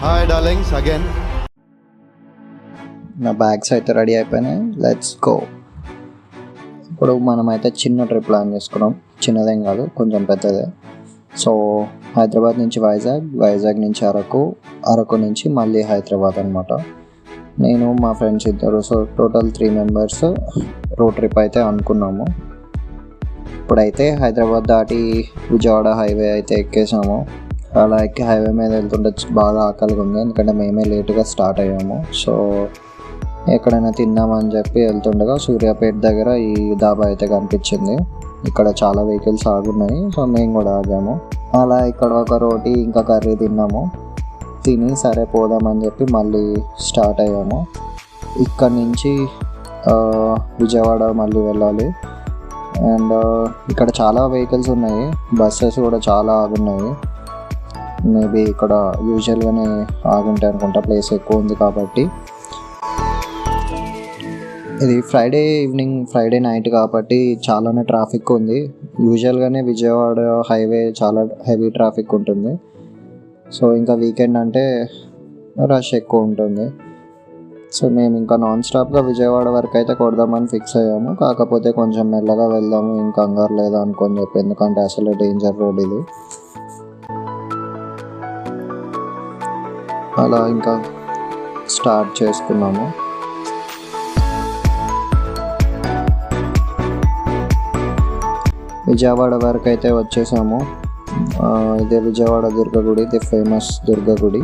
Hi darlings again. నా bags అయితే ready అయిపోయినాయి, లెట్స్ గో. ఇప్పుడు మనమైతే చిన్న ట్రిప్ ప్లాన్ చేసుకున్నాం. చిన్నదేం కాదు, కొంచెం పెద్దదే. సో హైదరాబాద్ నుంచి వైజాగ్ నుంచి అరకు నుంచి మళ్ళీ హైదరాబాద్ అనమాట. నేను మా ఫ్రెండ్స్ ఇద్దరు, so total 3 members road trip అయితే అనుకున్నాము. ఇప్పుడైతే హైదరాబాద్ దాటి విజయవాడ హైవే అయితే ఎక్కేసాము. అలా ఎక్కి హైవే మీద వెళ్తుంటే బాగా ఆకలిగా ఉంది, ఎందుకంటే మేమే లేటుగా స్టార్ట్ అయ్యాము. సో ఎక్కడైనా తిందామని చెప్పి వెళ్తుండగా సూర్యాపేట దగ్గర ఈ డాబా అయితే కనిపించింది. ఇక్కడ చాలా వెహికల్స్ ఆగున్నాయి, సో మేము కూడా ఆగాము. అలా ఇక్కడ ఒక రోటీ ఇంకా కర్రీ తిని సరే పోదామని చెప్పి మళ్ళీ స్టార్ట్ అయ్యాము. ఇక్కడ నుంచి విజయవాడ మళ్ళీ వెళ్ళాలి. అండ్ ఇక్కడ చాలా వెహికల్స్ ఉన్నాయి, బస్సెస్ కూడా చాలా ఆగున్నాయి. మేబీ ఇక్కడ యూజువల్గానే ఆగుంటాయి అనుకుంటా, ప్లేస్ ఎక్కువ ఉంది కాబట్టి. ఇది ఫ్రైడే నైట్ కాబట్టి చాలానే ట్రాఫిక్ ఉంది. యూజువల్గానే విజయవాడ హైవే చాలా హెవీ ట్రాఫిక్ ఉంటుంది. సో ఇంకా వీకెండ్ అంటే రష్ ఎక్కువ ఉంటుంది. సో మేము ఇంకా నాన్ స్టాప్గా విజయవాడ వరకు అయితే కొడదామని ఫిక్స్ అయ్యాము. కాకపోతే కొంచెం మెల్లగా వెళ్దాము, ఇంకా కంగారు లేదా అనుకొని చెప్పి, ఎందుకంటే అసలు డేంజర్ రోడ్ ఇది. అలా ఇంకా స్టార్ట్ చేసుకున్నాము. విజయవాడ వరకు అయితే వచ్చేసాము. ఇదే విజయవాడ దుర్గగుడి, ఇది ఫేమస్ దుర్గగుడి.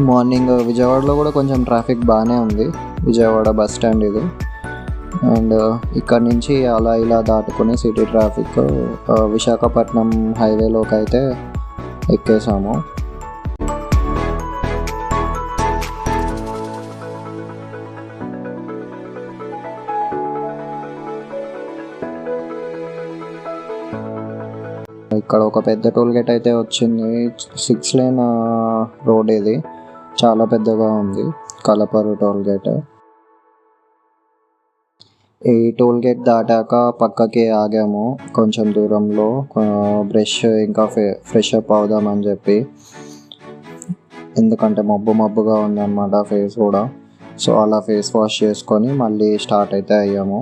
మార్నింగ్ విజయవాడలో కూడా కొంచెం ట్రాఫిక్ బాగానే ఉంది. విజయవాడ బస్ స్టాండ్ ఇది. అండ్ ఇక్కడ నుంచి అలా ఇలా దాటుకుని సిటీ ట్రాఫిక్ విశాఖపట్నం హైవేలోకి అయితే ఎక్కేసాము. ఇక్కడ ఒక పెద్ద టోల్ గేట్ అయితే వచ్చింది. 6 లేన్ రోడ్ ఇది, చాలా పెద్దగా ఉంది. కలపరు టోల్ గేట్. ఈ టోల్ గేట్ దాటాక పక్కకి ఆగాము కొంచెం దూరంలో, బ్రష్ ఇంకా ఫ్రెష్ అప్ అవుదామని చెప్పి, ఎందుకంటే మబ్బుగా ఉందన్నమాట ఫేస్ కూడా. సో అలా ఫేస్ వాష్ చేసుకొని మళ్ళీ స్టార్ట్ అయితే అయ్యాము.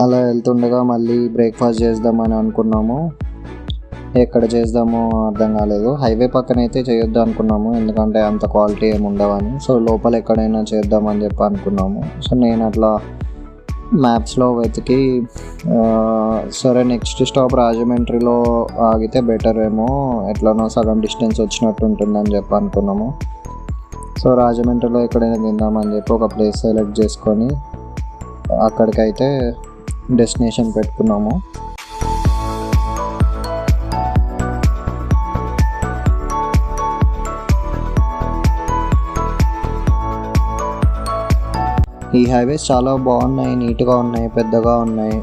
అలా వెళ్తుండగా మళ్ళీ బ్రేక్ఫాస్ట్ చేద్దామని అనుకున్నాము. ఎక్కడ చేద్దామో అర్థం కాలేదు. హైవే పక్కన అయితే చేయొద్దు అనుకున్నాము, ఎందుకంటే అంత క్వాలిటీ ఏమి ఉండవని. సో లోపల ఎక్కడైనా చేద్దామని చెప్పి అనుకున్నాము. సో నేను అట్లా మ్యాప్స్లో వెతికి సరే నెక్స్ట్ స్టాప్ రాజమండ్రిలో ఆగితే బెటర్ ఏమో, ఎట్లనో సగం డిస్టెన్స్ వచ్చినట్టు ఉంటుందని చెప్పి అనుకున్నాము. సో రాజమండ్రిలో ఎక్కడైనా తిందామని చెప్పి ఒక ప్లేస్ సెలెక్ట్ చేసుకొని అక్కడికైతే డెస్టినేషన్ పెట్టుకున్నాము. ఈ హైవేస్ చాలా బాగున్నాయి, నీట్గా ఉన్నాయి, పెద్దగా ఉన్నాయి,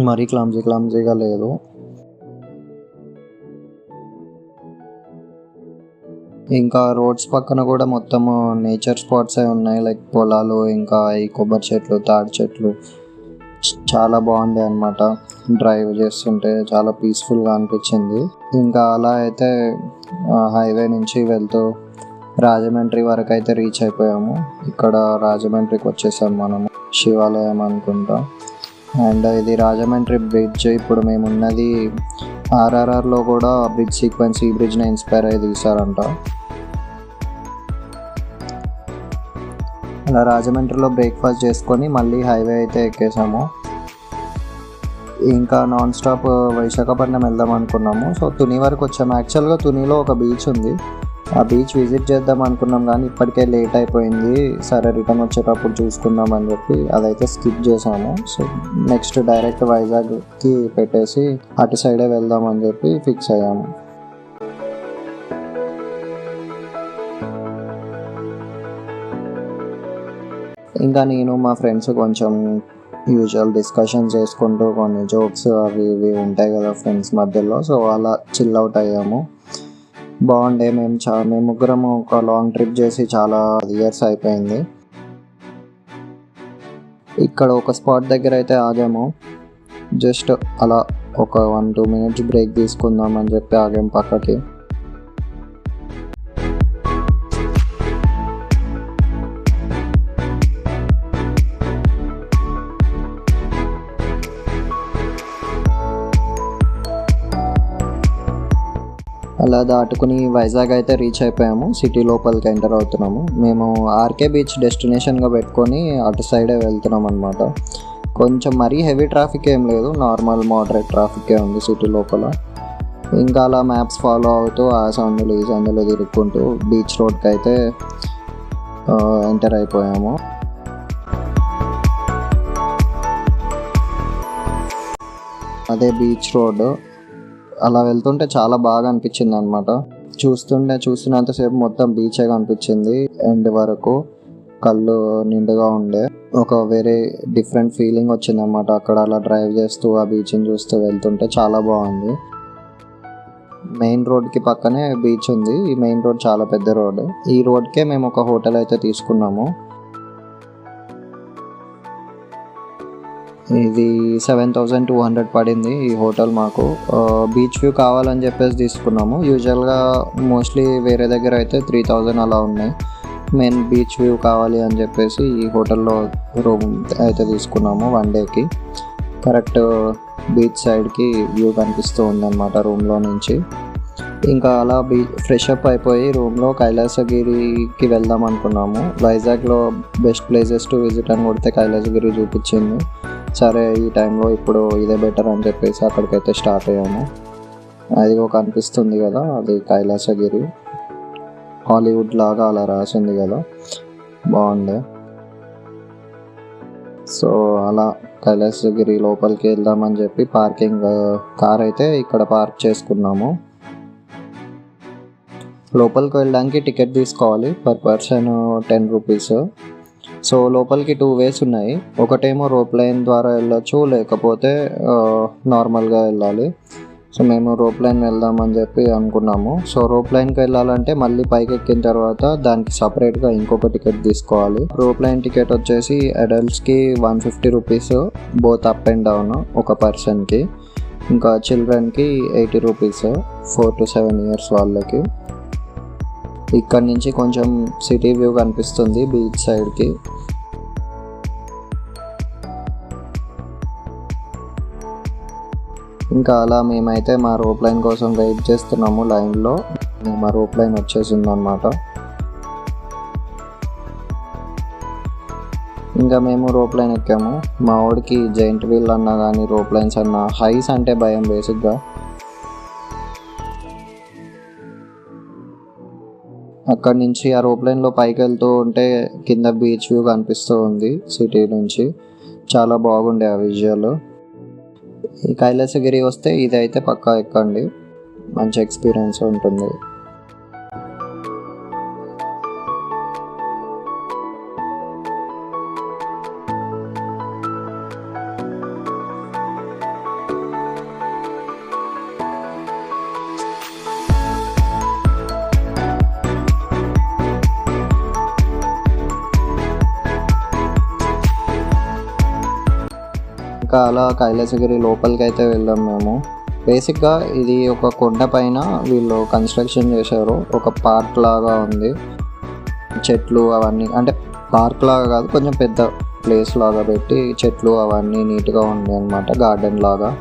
మరీ క్లమ్జీగా లేదు. ఇంకా రోడ్స్ పక్కన కూడా మొత్తం నేచర్ స్పాట్స్ ఉన్నాయి, లైక్ పొలాలు, ఇంకా ఈ కొబ్బరి చెట్లు, తాడి చెట్లు చాలా బాగుండే అనమాట. డ్రైవ్ చేస్తుంటే చాలా పీస్ఫుల్గా అనిపించింది. ఇంకా అలా అయితే హైవే నుంచి వెళ్తూ రాజమండ్రి వరకు అయితే రీచ్ అయిపోయాము. ఇక్కడ రాజమండ్రికి వచ్చేసాం మనము, శివాలయం అనుకుంటా. అండ్ ఇది రాజమండ్రి బ్రిడ్జ్. ఇప్పుడు మేము ఉన్నది RRRలో కూడా బ్రిడ్జ్ సీక్వెన్స్ ఈ బ్రిడ్జ్ని ఇన్స్పైర్ అయ్యి తీశారంట. అలా రాజమండ్రిలో బ్రేక్ఫాస్ట్ చేసుకొని మళ్ళీ హైవే అయితే ఎక్కేసాము. ఇంకా నాన్ స్టాప్ విశాఖపట్నం వెళ్దాం అనుకున్నాము. సో తుని వరకు వచ్చాము. యాక్చువల్గా తునిలో ఒక బీచ్ ఉంది, ఆ బీచ్ విజిట్ చేద్దాం అనుకున్నాం, కానీ ఇప్పటికే లేట్ అయిపోయింది. సరే రిటర్న్ వచ్చేటప్పుడు చూసుకుందాం అని చెప్పి అదైతే స్కిప్ చేసాము. సో నెక్స్ట్ డైరెక్ట్ వైజాగ్కి పెట్టేసి అటు సైడే వెళ్దాం అని చెప్పి ఫిక్స్ అయ్యాము. ఇంకా నేను మా ఫ్రెండ్స్ కొంచెం యూజువల్ డిస్కషన్ చేసుకుంటూ కొన్ని జోక్స్ అవి ఇవి ఉంటాయి కదా ఫ్రెండ్స్ మధ్యలో, సో అలా చిల్ అవుట్ అయ్యాము. బాగుండే. మేము ముగ్గురము ఒక లాంగ్ ట్రిప్ చేసి చాలా ఇయర్స్ అయిపోయింది. ఇక్కడ ఒక స్పాట్ దగ్గర అయితే ఆగాము. జస్ట్ అలా ఒక 1-2 మినిట్స్ బ్రేక్ తీసుకుందాం అని చెప్పి ఆగాం పక్కకి. అలా దాటుకుని వైజాగ్ అయితే రీచ్ అయిపోయాము. సిటీ లోపలికి ఎంటర్ అవుతున్నాము. మేము ఆర్కే బీచ్ డెస్టినేషన్గా పెట్టుకొని అటు సైడే వెళ్తున్నాం అనమాట. కొంచెం మరీ హెవీ ట్రాఫిక్ ఏం లేదు, నార్మల్ మోడరేట్ ట్రాఫికే ఉంది సిటీ లోపల. ఇంకా అలా మ్యాప్స్ ఫాలో అవుతూ ఆ సందులు ఈ సందులు తిరుక్కుంటూ బీచ్ రోడ్కి అయితే ఎంటర్ అయిపోయాము. అదే బీచ్ రోడ్. అలా వెళ్తుంటే చాలా బాగా అనిపించింది అనమాట. చూస్తున్నంతసేపు మొత్తం బీచే కనిపించింది. ఎండ్ వరకు కళ్ళు నిండుగా ఉండే ఒక వేరే డిఫరెంట్ ఫీలింగ్ వచ్చింది అనమాట. అక్కడ అలా డ్రైవ్ చేస్తూ ఆ బీచ్ని చూస్తూ వెళ్తుంటే చాలా బాగుంది. మెయిన్ రోడ్కి పక్కనే బీచ్ ఉంది. ఈ మెయిన్ రోడ్ చాలా పెద్ద రోడ్. ఈ రోడ్కే మేము ఒక హోటల్ అయితే తీసుకున్నాము. ఇది 7,200 పడింది ఈ హోటల్ మాకు. బీచ్ వ్యూ కావాలని చెప్పేసి తీసుకున్నాము. యూజువల్గా మోస్ట్లీ వేరే దగ్గర అయితే 3,000 అలా ఉన్నాయి. మెయిన్ బీచ్ వ్యూ కావాలి అని చెప్పేసి ఈ హోటల్లో రూమ్ అయితే తీసుకున్నాము. 1 డేకి కరెక్ట్ బీచ్ సైడ్కి వ్యూ కనిపిస్తూ ఉందన్నమాట రూమ్లో నుంచి. ఇంకా అలా ఫ్రెష్ అప్ అయిపోయి రూమ్లో కైలాసగిరికి వెళ్దాం అనుకున్నాము. వైజాగ్లో బెస్ట్ ప్లేసెస్ టు విజిట్ అని కొడితే కైలాసగిరి చూపించింది. సరే ఈ టైంలో ఇప్పుడు ఇదే బెటర్ అని చెప్పేసి అక్కడికైతే స్టార్ట్ అయ్యాము. అది ఒక కనిపిస్తుంది కదా, అది కైలాసగిరి. హాలీవుడ్ లాగా అలా రాసింది కదా, బాగుంది. సో అలా కైలాసగిరి లోపలికి వెళ్దామని చెప్పి పార్కింగ్ కార్ అయితే ఇక్కడ పార్క్ చేసుకున్నాము. లోపలికి వెళ్ళడానికి టికెట్ తీసుకోవాలి. Per person 10 rupees. సో లోపలికి 2 వేస్ ఉన్నాయి. ఒకటేమో రోప్ లైన్ ద్వారా వెళ్ళొచ్చు, లేకపోతే నార్మల్గా వెళ్ళాలి. సో మేము రోప్ లైన్ వెళ్దామని చెప్పి అనుకున్నాము. సో రోప్ లైన్కి వెళ్ళాలంటే మళ్ళీ పైకి ఎక్కిన తర్వాత దానికి సపరేట్గా ఇంకొక టికెట్ తీసుకోవాలి. రోప్ లైన్ టికెట్ వచ్చేసి అడల్ట్స్కి 150 rupees, both up and down ఒక పర్సన్కి. ఇంకా చిల్డ్రన్కి 80 రూపీస్ 4 to 7 ఇయర్స్ వాళ్ళకి. ఇక్కడ నుంచి కొంచెం సిటీ వ్యూ కనిపిస్తుంది బీచ్ సైడ్కి. ఇంకా అలా మేమైతే మా రోప్ లైన్ కోసం వెయిట్ చేస్తున్నాము లైన్లో. మా రోప్ లైన్ వచ్చేసింది అనమాట. ఇంకా మేము రోప్ లైన్ ఎక్కాము. మా వాడికి జైంట్ వీల్ అన్నా కానీ రోప్ లైన్స్ అన్నా హైస్ అంటే భయం బేసిక్గా. అక్కడి నుంచి ఆ రోప్ లైన్లో పైకి వెళ్తూ ఉంటే కింద బీచ్ వ్యూ కనిపిస్తూ ఉంది సిటీ నుంచి. చాలా బాగుండే ఆ విజువల్. ఈ కైలాసగిరి వస్తే ఇదైతే పక్కా ఎక్కండి, మంచి ఎక్స్పీరియన్స్ ఉంటుంది. ఇంకా అలా కైలాసగిరి లోపలికి అయితే వెళ్ళాం మేము. బేసిక్గా ఇది ఒక కొండ పైన వీళ్ళు కన్స్ట్రక్షన్ చేశారు. ఒక పార్క్ లాగా ఉంది. చెట్లు అవన్నీ, అంటే పార్క్ లాగా కాదు, కొంచెం పెద్ద ప్లేస్ లాగా పెట్టి చెట్లు అవన్నీ నీట్గా ఉంది అనమాట, గార్డెన్ లాగా.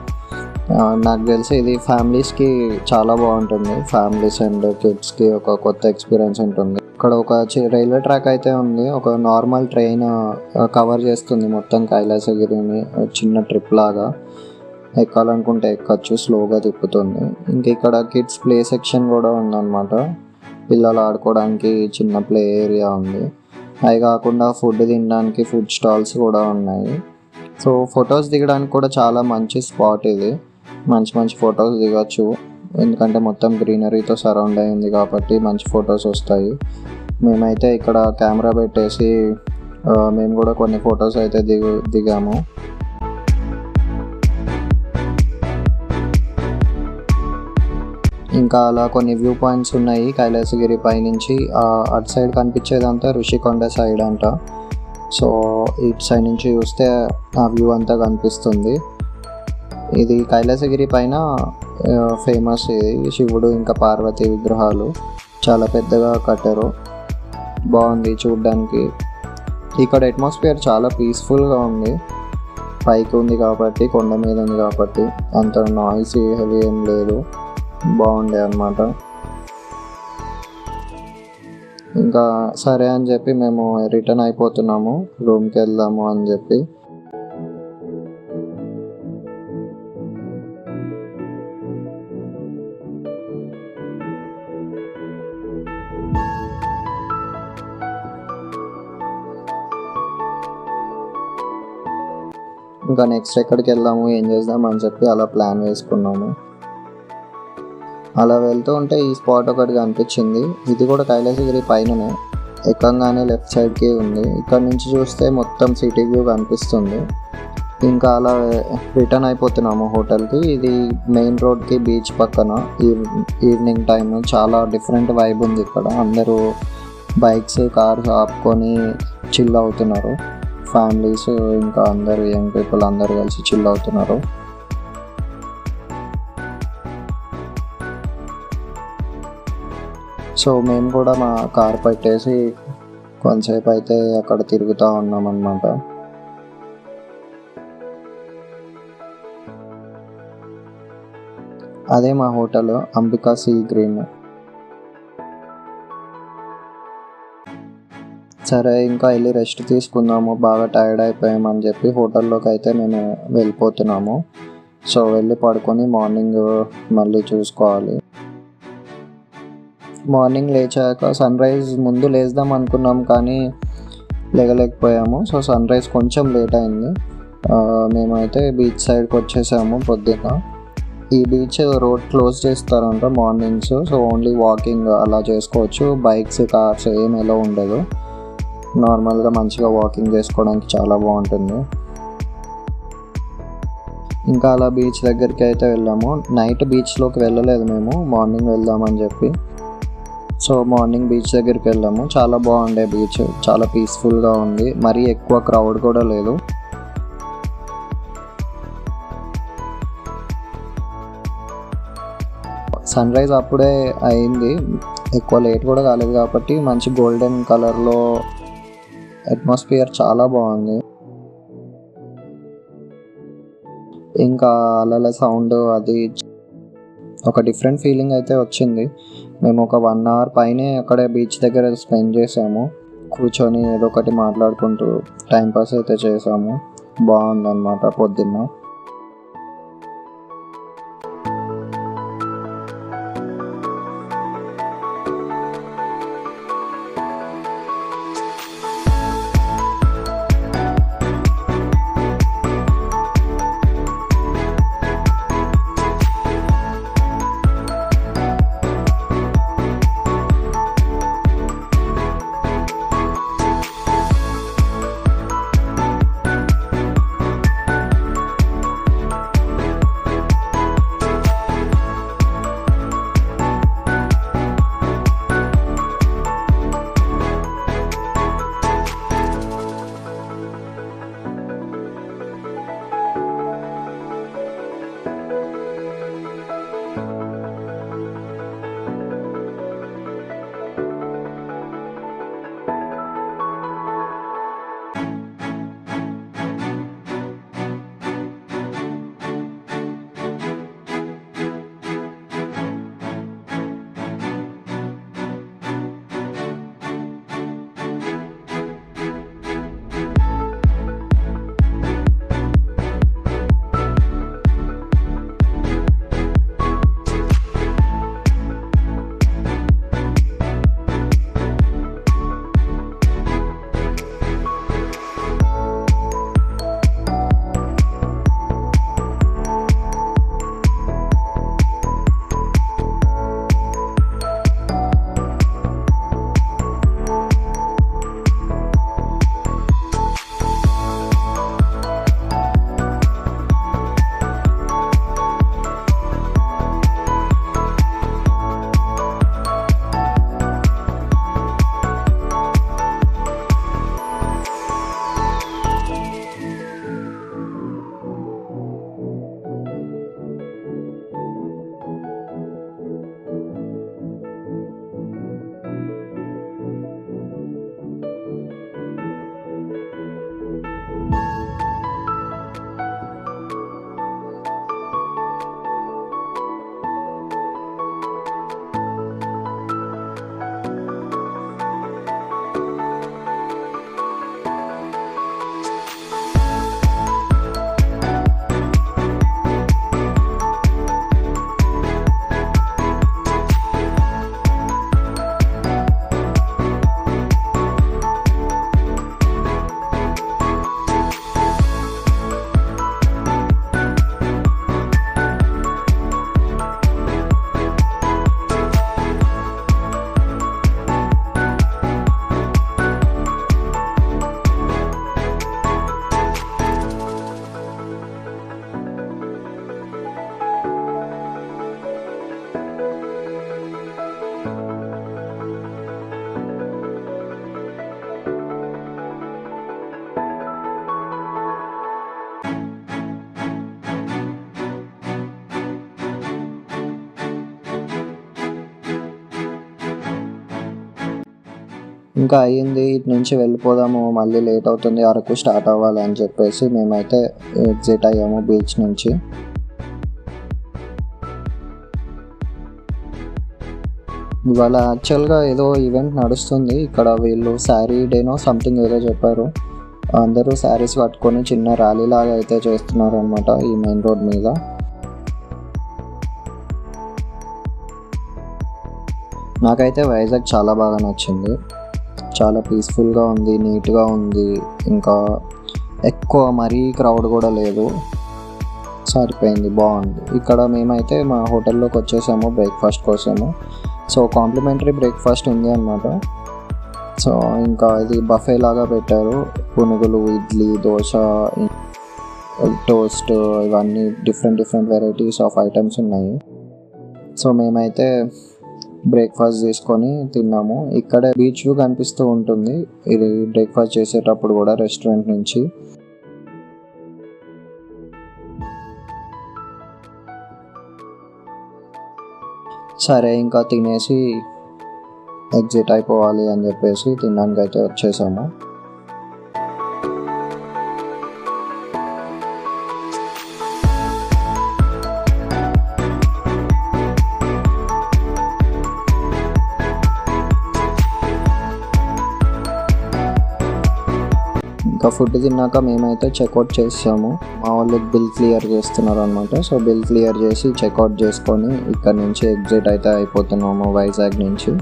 నాకు తెలిసి ఇది ఫ్యామిలీస్కి చాలా బాగుంటుంది. ఫ్యామిలీస్ అండ్ కిడ్స్కి ఒక కొత్త ఎక్స్పీరియన్స్ ఉంటుంది. ఇక్కడ ఒక రైల్వే ట్రాక్ అయితే ఉంది. ఒక నార్మల్ ట్రైన్ కవర్ చేస్తుంది మొత్తం కైలాసగిరిని. చిన్న ట్రిప్ లాగా ఎక్కాలనుకుంటే ఎక్కచ్చు, స్లోగా తిప్పుతుంది. ఇంక ఇక్కడ కిడ్స్ ప్లే సెక్షన్ కూడా ఉందన్నమాట. పిల్లలు ఆడుకోవడానికి చిన్న ప్లే ఏరియా ఉంది. అవి కాకుండా ఫుడ్ తినడానికి ఫుడ్ స్టాల్స్ కూడా ఉన్నాయి. సో ఫొటోస్ దిగడానికి కూడా చాలా మంచి స్పాట్ ఇది. మంచి మంచి ఫొటోస్ దిగచ్చు, ఎందుకంటే మొత్తం గ్రీనరీతో సరౌండ్ అయింది కాబట్టి మంచి ఫొటోస్ వస్తాయి. మేమైతే ఇక్కడ కెమెరా పెట్టేసి మేము కూడా కొన్ని ఫొటోస్ అయితే దిగాము. ఇంకా అలా కొన్ని వ్యూ పాయింట్స్ ఉన్నాయి కైలాసగిరి పైనుంచి. అటు సైడ్ కనిపించేదంతా ఋషికొండ సైడ్ అంట. సో ఇటు సైడ్ నుంచి చూస్తే ఆ వ్యూ అంతా కనిపిస్తుంది. ఇది కైలాసగిరి పైన ఫేమస్. ఇది శివుడు ఇంకా పార్వతి విగ్రహాలు చాలా పెద్దగా కట్టారు. బాగుంది చూడ్డానికి. ఇక్కడ అట్మాస్ఫియర్ చాలా పీస్ఫుల్గా ఉంది. పైకి ఉంది కాబట్టి, కొండ మీద ఉంది కాబట్టి అంత నాయిస్ హెవీ ఏం లేదు. బాగుండే అన్నమాట. ఇంకా సరే అని చెప్పి మేము రిటర్న్ అయిపోతున్నాము, రూమ్కి వెళ్దాము అని చెప్పి. ఇంకా నెక్స్ట్ ఎక్కడికి వెళ్దాము, ఏం చేద్దాం అని చెప్పి అలా ప్లాన్ వేసుకున్నాము. అలా వెళ్తూ ఉంటే ఈ స్పాట్ ఒకటి కనిపించింది. ఇది కూడా కైలాసగిరి పైననే, ఎక్కంగానే లెఫ్ట్ సైడ్కి ఉంది. ఇక్కడ నుంచి చూస్తే మొత్తం సిటీ వ్యూ కనిపిస్తుంది. ఇంకా అలా రిటర్న్ అయిపోతున్నాము హోటల్కి. ఇది మెయిన్ రోడ్కి బీచ్ పక్కన. ఈవినింగ్ టైం చాలా డిఫరెంట్ వైబ్ ఉంది ఇక్కడ. అందరూ బైక్స్ కార్స్ ఆపుకొని చిల్ అవుతున్నారు. ఫ్యామిలీస్ ఇంకా అందరూ యంగ్ పీపుల్ అందరూ కలిసి చిల్ అవుతున్నారు. సో మేము కూడా మా కార్ పెట్టేసి కొంతసేపు అయితే అక్కడ తిరుగుతూ ఉన్నాం అన్నమాట. అదే మా హోటల్, అంబికా సీ గ్రీన్. సరే ఇంకా వెళ్ళి రెస్ట్ తీసుకుందాము, బాగా టైర్డ్ అయిపోయామని చెప్పి హోటల్లోకి అయితే మేము వెళ్ళిపోతున్నాము. సో వెళ్ళి పడుకొని మార్నింగ్ మళ్ళీ చూసుకోవాలి. మార్నింగ్ లేచాక సన్ రైజ్ ముందు లేద్దాం అనుకున్నాం కానీ లేగలేకపోయాము. సో సన్ రైజ్ కొంచెం లేట్ అయింది. మేమైతే బీచ్ సైడ్కి వచ్చేసాము పొద్దున్న. ఈ బీచ్ రోడ్ క్లోజ్ చేస్తారంట మార్నింగ్స్. సో ఓన్లీ వాకింగ్ అలా చేసుకోవచ్చు, బైక్స్ కార్స్ ఏం ఎలా ఉండదు. నార్మల్గా మంచిగా వాకింగ్ చేసుకోవడానికి చాలా బాగుంటుంది. ఇంకా అలా బీచ్ దగ్గరికి అయితే వెళ్ళాము. నైట్ బీచ్లోకి వెళ్ళలేదు మేము, మార్నింగ్ వెళ్దామని చెప్పి. సో మార్నింగ్ బీచ్ దగ్గరికి వెళ్ళాము. చాలా బాగుండే బీచ్, చాలా పీస్ఫుల్గా ఉంది. మరీ ఎక్కువ క్రౌడ్ కూడా లేదు. సన్ రైజ్ అప్పుడే అయింది, ఎక్కువ లేట్ కూడా కాలేదు కాబట్టి మంచి గోల్డెన్ కలర్లో అట్మాస్ఫియర్ చాలా బాగుంది. ఇంకా అలల సౌండ్ అది ఒక డిఫరెంట్ ఫీలింగ్ అయితే వచ్చింది. మేము ఒక 1 hour పైనే అక్కడే బీచ్ దగ్గర స్పెండ్ చేసాము. కూర్చొని ఏదో ఒకటి మాట్లాడుకుంటూ టైంపాస్ అయితే చేసాము. బాగుందన్నమాట పొద్దున్న. ఇంకా అయ్యింది, ఇటు నుంచి వెళ్ళిపోదాము, మళ్ళీ లేట్ అవుతుంది, అరకు స్టార్ట్ అవ్వాలి అని చెప్పేసి మేమైతే ఎగ్జిట్ అయ్యాము బీచ్ నుంచి. ఇవాళ యాక్చువల్గా ఏదో ఈవెంట్ నడుస్తుంది ఇక్కడ, వీళ్ళు శారీ డేనో సంథింగ్ ఏదో చెప్పారు. అందరూ శారీస్ కట్టుకొని చిన్న ర్యాలీ లాగా అయితే చేస్తున్నారు అనమాట ఈ మెయిన్ రోడ్ మీద. నాకైతే వైజాగ్ చాలా బాగా నచ్చింది, చాలా పీస్ఫుల్గా ఉంది, నీట్గా ఉంది, ఇంకా ఎక్కువ మరీ క్రౌడ్ కూడా లేదు, సరిపోయింది, బాగుంది. ఇక్కడ మేమైతే మా హోటల్లోకి వచ్చేసాము బ్రేక్ఫాస్ట్ కోసము. సో కాంప్లిమెంటరీ బ్రేక్ఫాస్ట్ ఉంది అన్నమాట. సో ఇంకా ఇది బఫే లాగా పెట్టారు, పునుగులు, ఇడ్లీ, దోశ, టోస్ట్, ఇవన్నీ డిఫరెంట్ వెరైటీస్ ఆఫ్ ఐటమ్స్ ఉన్నాయి. సో మేమైతే బ్రేక్ఫాస్ట్ తీసుకొని తిన్నాము. ఇక్కడే బీచ్ వ్యూ కనిపిస్తూ ఉంటుంది ఇది బ్రేక్ఫాస్ట్ చేసేటప్పుడు కూడా రెస్టారెంట్ నుంచి. సరే ఇంకా తినేసి ఎగ్జిట్ అయిపోవాలి అని చెప్పేసి తినడానికి అయితే వచ్చేసాము. ఇంకా ఫుడ్ తిన్నాక మేమైతే చెక్అవుట్ చేసాము. మా వాళ్ళు బిల్ క్లియర్ చేస్తున్నారు అనమాట. సో బిల్ క్లియర్ చేసి చెక్అవుట్ చేసుకొని ఇక్కడ నుంచి ఎగ్జిట్ అయితే అయిపోతున్నాము వైజాగ్ నుంచి.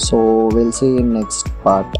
So will see in next part.